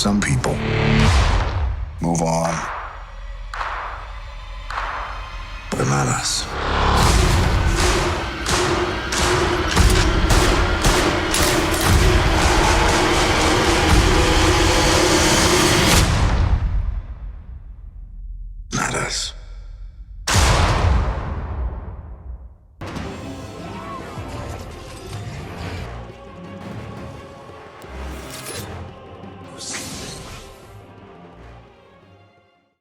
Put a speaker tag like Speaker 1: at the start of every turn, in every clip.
Speaker 1: Some people move on, but not us. Not us.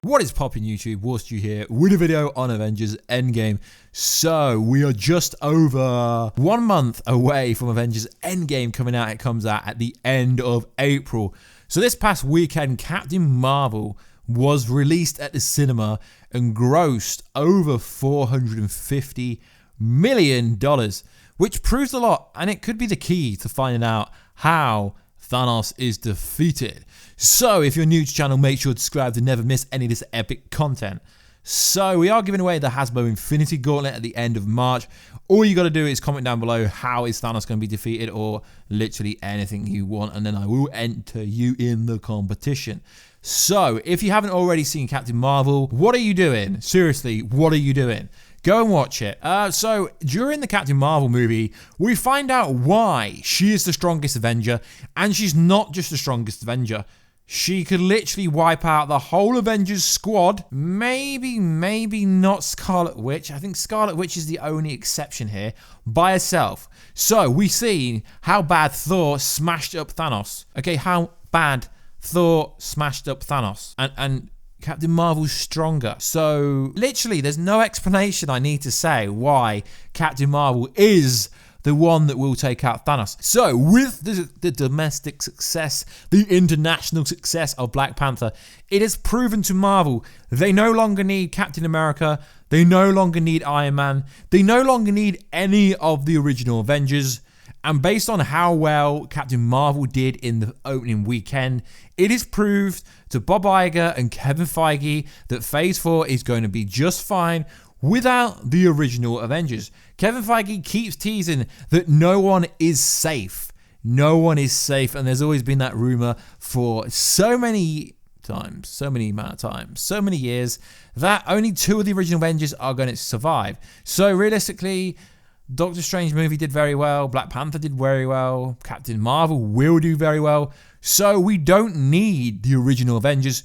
Speaker 2: What is poppin' YouTube? Warstu here with a video on Avengers EndGame. So we are just over 1 month away from Avengers EndGame coming out. It comes out at the end of April. So this past weekend, Captain Marvel was released at the cinema and grossed over $450 million, which proves a lot, and it could be the key to finding out how Thanos is defeated. So if you're new to the channel, make sure to subscribe to never miss any of this epic content. So we are giving away the Hasbro Infinity Gauntlet at the end of March. All you got to do is comment down below how is Thanos going to be defeated, or literally anything you want, and then I will enter you in the competition. So if you haven't already seen Captain Marvel, what are you doing? Seriously, what are you doing? Go and watch it. So during the Captain Marvel movie, we find out why she is the strongest Avenger, and she's not just the strongest Avenger. She could literally wipe out the whole Avengers squad. Maybe not Scarlet Witch. I think Scarlet Witch is the only exception here, by herself. So we see how bad Thor smashed up Thanos. Okay, how bad Thor smashed up Thanos. And Captain Marvel's stronger. So literally there's no explanation I need to say why Captain Marvel is the one that will take out Thanos. So with the domestic success, the international success of Black Panther, it has proven to Marvel they no longer need Captain America, they no longer need Iron Man, they no longer need any of the original Avengers. And based on how well Captain Marvel did in the opening weekend, it is proved to Bob Iger and Kevin Feige that Phase 4 is going to be just fine without the original Avengers. Kevin Feige keeps teasing that no one is safe. No one is safe, and there's always been that rumor for so many times, so many years, that only 2 of the original Avengers are going to survive. So realistically, Doctor Strange movie did very well, Black Panther did very well, Captain Marvel will do very well, so we don't need the original Avengers.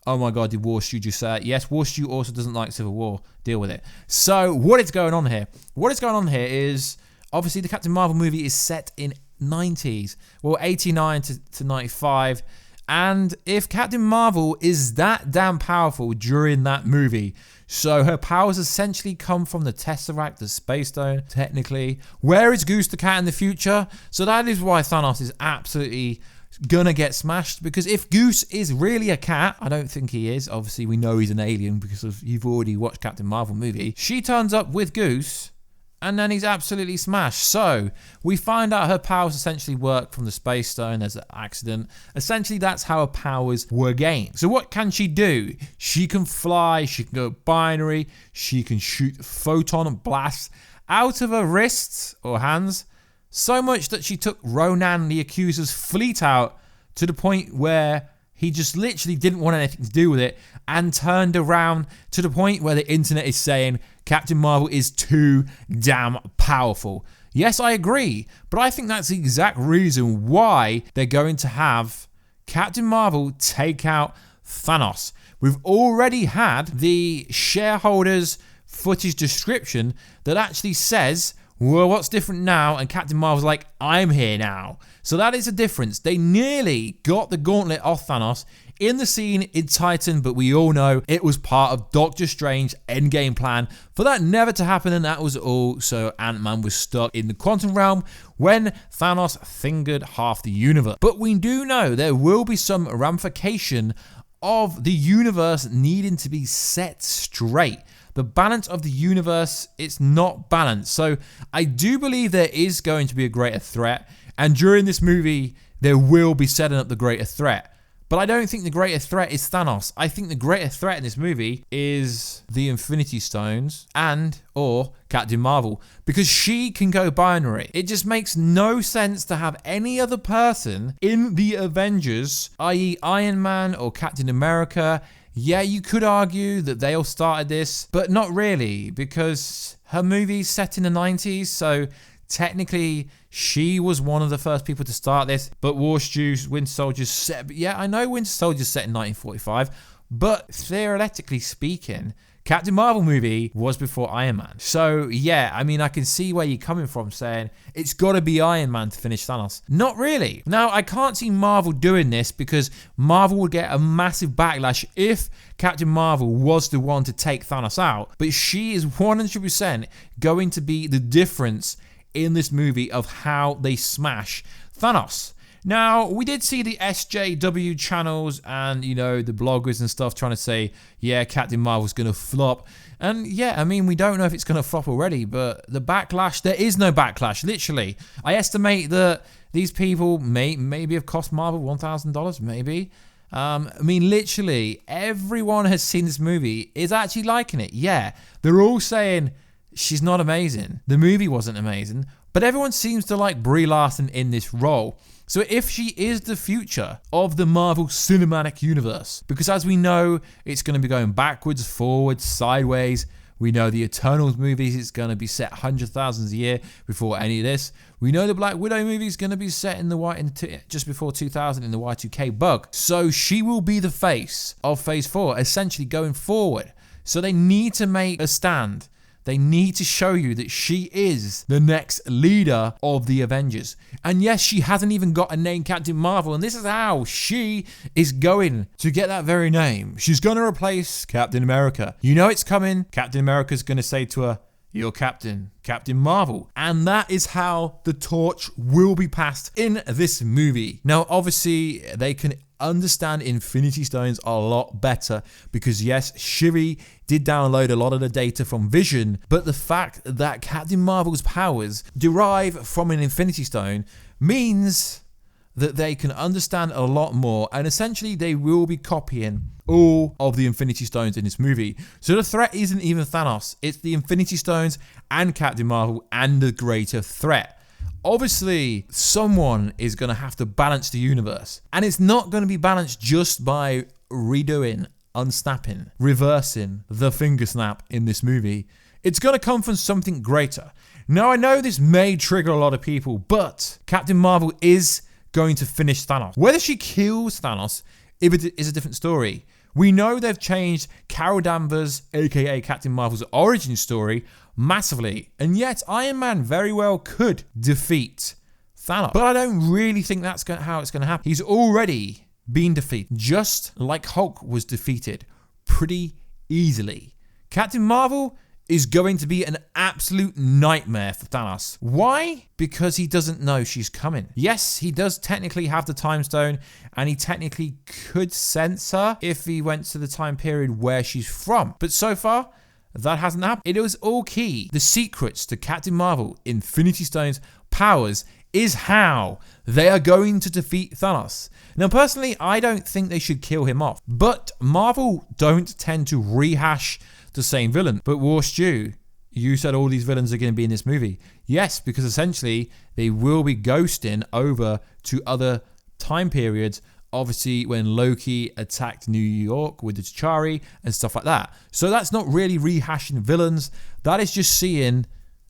Speaker 2: Oh my god, did Warstu just say that? Yes, Warstu also doesn't like Civil War. Deal with it. So what is going on here? What is going on here is, obviously the Captain Marvel movie is set in 90s. Well, 89 to 95. And if Captain Marvel is that damn powerful during that movie, so her powers essentially come from the Tesseract, the Space Stone, technically. Where is Goose the Cat in the future? So that is why Thanos is absolutely gonna get smashed, because if Goose is really a cat, I don't think he is, obviously we know he's an alien because of, you've already watched Captain Marvel movie, she turns up with Goose and then he's absolutely smashed. So we find out her powers essentially work from the Space Stone. There's an accident. Essentially that's how her powers were gained. So what can she do? She can fly, she can go binary, she can shoot photon blasts out of her wrists or hands, so much that she took Ronan the Accuser's fleet out to the point where he just literally didn't want anything to do with it, and turned around to the point where the internet is saying Captain Marvel is too damn powerful. Yes, I agree, but I think that's the exact reason why they're going to have Captain Marvel take out Thanos. We've already had the shareholders footage description that actually says, well, what's different now? And Captain Marvel's like, I'm here now. So that is a difference. They nearly got the gauntlet off Thanos in the scene in Titan, but we all know it was part of Doctor Strange's endgame plan for that never to happen, and that was all so Ant-Man was stuck in the quantum realm when Thanos fingered half the universe. But we do know there will be some ramification of the universe needing to be set straight. The balance of the universe, it's not balanced. So I do believe there is going to be a greater threat, and during this movie, there will be setting up the greater threat. But I don't think the greater threat is Thanos. I think the greater threat in this movie is the Infinity Stones or Captain Marvel, because she can go binary. It just makes no sense to have any other person in the Avengers, i.e. Iron Man or Captain America. Yeah, you could argue that they all started this, but not really, because her movie's set in the 90s, so technically she was one of the first people to start this. But Warstu, Winter Soldier's set, yeah, I know Winter Soldier's set in 1945, but theoretically speaking, Captain Marvel movie was before Iron Man. So yeah, I mean, I can see where you're coming from saying it's got to be Iron Man to finish Thanos. Not really. Now, I can't see Marvel doing this because Marvel would get a massive backlash if Captain Marvel was the one to take Thanos out. But she is 100% going to be the difference in this movie of how they smash Thanos. Now, we did see the SJW channels and, the bloggers and stuff trying to say, yeah, Captain Marvel's going to flop. And yeah, I mean, we don't know if it's going to flop already, but the backlash, there is no backlash, literally. I estimate that these people maybe have cost Marvel $1,000, maybe. I mean, literally, everyone has seen this movie, is actually liking it. Yeah, they're all saying she's not amazing. The movie wasn't amazing, but everyone seems to like Brie Larson in this role. So if she is the future of the Marvel Cinematic Universe, because as we know, it's going to be going backwards, forwards, sideways. We know the Eternals movies, it's going to be set 100,000 a year before any of this. We know the Black Widow movie is going to be set in just before 2000 in the Y2K bug. So she will be the face of Phase 4, essentially going forward. So they need to make a stand. They need to show you that she is the next leader of the Avengers. And yes, she hasn't even got a name, Captain Marvel, and this is how she is going to get that very name. She's going to replace Captain America. You know it's coming. Captain America's going to say to her, "You're Captain Marvel." And that is how the torch will be passed in this movie. Now, obviously, they can understand Infinity Stones a lot better because yes, Shuri did download a lot of the data from Vision, but the fact that Captain Marvel's powers derive from an Infinity Stone means that they can understand a lot more, and essentially they will be copying all of the Infinity Stones in this movie. So the threat isn't even Thanos, it's the Infinity Stones and Captain Marvel and the greater threat. Obviously, someone is going to have to balance the universe, and it's not going to be balanced just by redoing, unsnapping, reversing the finger snap in this movie. It's going to come from something greater. Now, I know this may trigger a lot of people, but Captain Marvel is going to finish Thanos. Whether she kills Thanos is a different story. We know they've changed Carol Danvers, aka Captain Marvel's origin story, massively, and yet Iron Man very well could defeat Thanos. But I don't really think that's how it's going to happen. He's already been defeated, just like Hulk was defeated pretty easily. Captain Marvel is going to be an absolute nightmare for Thanos. Why? Because he doesn't know she's coming. Yes, he does technically have the time stone, and he technically could sense her if he went to the time period where she's from. But so far, that hasn't happened. It was all key. The secrets to Captain Marvel, Infinity Stones, powers is how they are going to defeat Thanos. Now, personally, I don't think they should kill him off, but Marvel don't tend to rehash the same villain. But Warstu, you said all these villains are going to be in this movie. Yes, because essentially they will be ghosting over to other time periods. Obviously, when Loki attacked New York with the T'Chari and stuff like that. So that's not really rehashing villains. That is just seeing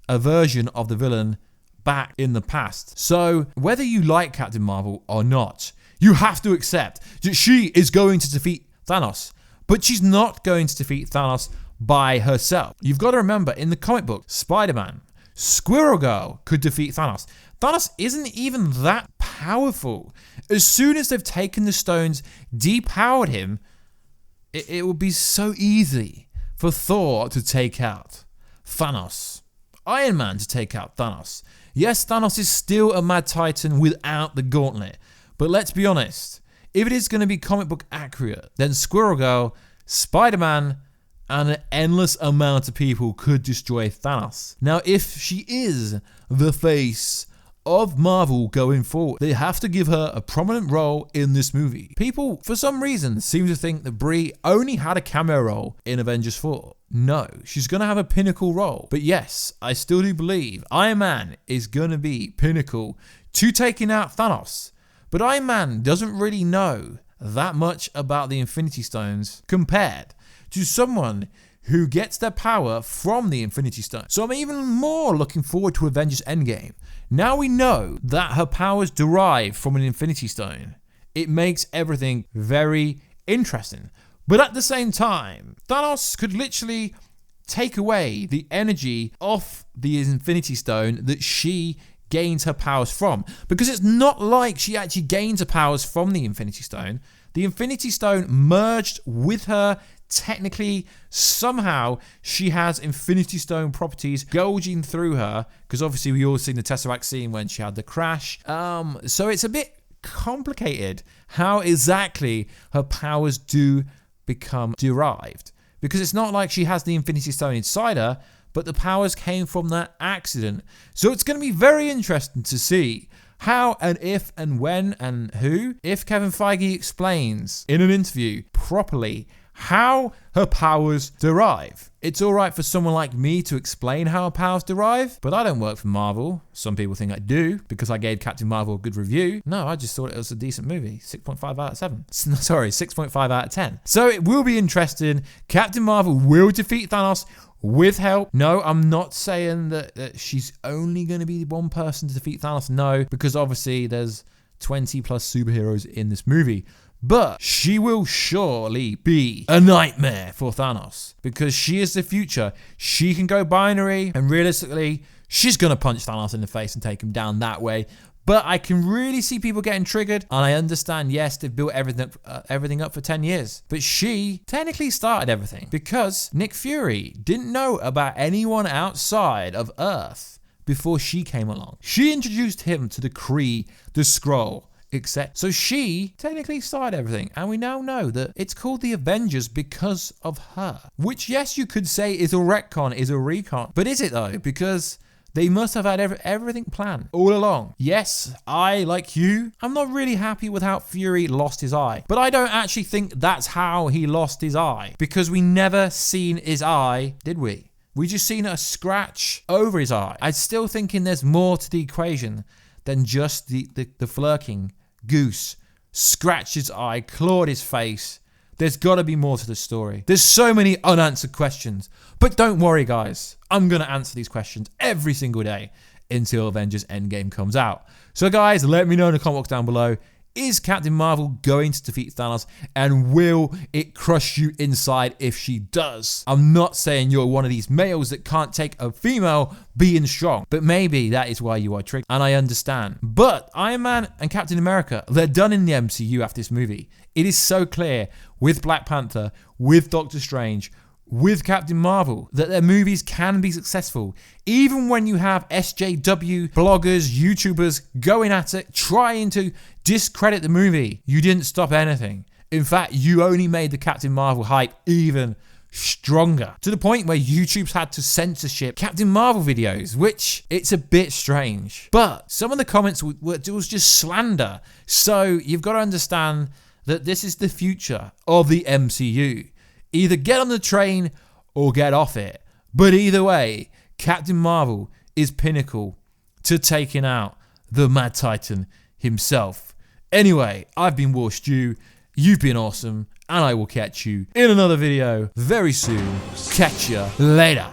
Speaker 2: a version of the villain back in the past. So whether you like Captain Marvel or not, you have to accept that she is going to defeat Thanos. But she's not going to defeat Thanos by herself. You've got to remember, in the comic book, Spider-Man, Squirrel Girl could defeat Thanos. Thanos isn't even that powerful. As soon as they've taken the stones, depowered him, it would be so easy for Thor to take out Thanos. Iron Man to take out Thanos. Yes, Thanos is still a mad titan without the gauntlet. But let's be honest, if it is going to be comic book accurate, then Squirrel Girl, Spider-Man, and an endless amount of people could destroy Thanos. Now, if she is the face of Marvel going forward. They have to give her a prominent role in this movie. People, for some reason, seem to think that Brie only had a cameo role in Avengers 4. No, she's going to have a pinnacle role. But yes, I still do believe Iron Man is going to be pinnacle to taking out Thanos. But Iron Man doesn't really know that much about the Infinity Stones compared to someone who gets their power from the Infinity Stone. So I'm even more looking forward to Avengers EndGame. Now we know that her powers derive from an Infinity Stone. It makes everything very interesting. But at the same time, Thanos could literally take away the energy off the Infinity Stone that she gains her powers from. Because it's not like she actually gains her powers from the Infinity Stone. The Infinity Stone merged with her. Technically, somehow, she has Infinity Stone properties gouging through her, because obviously we all seen the Tesseract scene when she had the crash. So it's a bit complicated how exactly her powers do become derived, because it's not like she has the Infinity Stone inside her, but the powers came from that accident. So it's going to be very interesting to see how and if and when and who, if Kevin Feige explains in an interview properly how her powers derive. It's alright for someone like me to explain how her powers derive, but I don't work for Marvel. Some people think I do because I gave Captain Marvel a good review. No, I just thought it was a decent movie. 6.5 out of 7. Sorry, 6.5 out of 10. So it will be interesting. Captain Marvel will defeat Thanos with help. No, I'm not saying that she's only going to be one person to defeat Thanos. No, because obviously there's 20 plus superheroes in this movie. But she will surely be a nightmare for Thanos because she is the future. She can go binary, and realistically, she's going to punch Thanos in the face and take him down that way. But I can really see people getting triggered, and I understand, yes, they've built everything up for 10 years. But she technically started everything because Nick Fury didn't know about anyone outside of Earth before she came along. She introduced him to the Kree, the Skrull, except so she technically started everything, and we now know that it's called the Avengers because of her, which yes, you could say is a retcon, is a recon, but is it though? Because they must have had everything planned all along. Yes, I, like you, I'm not really happy with how Fury lost his eye, but I don't actually think that's how he lost his eye, because we never seen his eye, did we? We just seen a scratch over his eye. I'm still thinking there's more to the equation than just the flirking goose scratched his eye, clawed his face. There's got to be more to the story. There's so many unanswered questions. But don't worry, guys. I'm going to answer these questions every single day until Avengers EndGame comes out. So, guys, let me know in the comment box down below. Is Captain Marvel going to defeat Thanos, and will it crush you inside if she does? I'm not saying you're one of these males that can't take a female being strong, but maybe that is why you are triggered, and I understand. But Iron Man and Captain America, they're done in the MCU after this movie. It is so clear with Black Panther, with Doctor Strange, with Captain Marvel, that their movies can be successful. Even when you have SJW bloggers, YouTubers going at it, trying to discredit the movie, you didn't stop anything. In fact, you only made the Captain Marvel hype even stronger, to the point where YouTube's had to censorship Captain Marvel videos, which it's a bit strange. But some of the comments was just slander. So you've got to understand that this is the future of the MCU. Either get on the train or get off it. But either way, Captain Marvel is pinnacle to taking out the Mad Titan himself. Anyway, I've been Warstu, you've been awesome, and I will catch you in another video very soon. Catch ya later.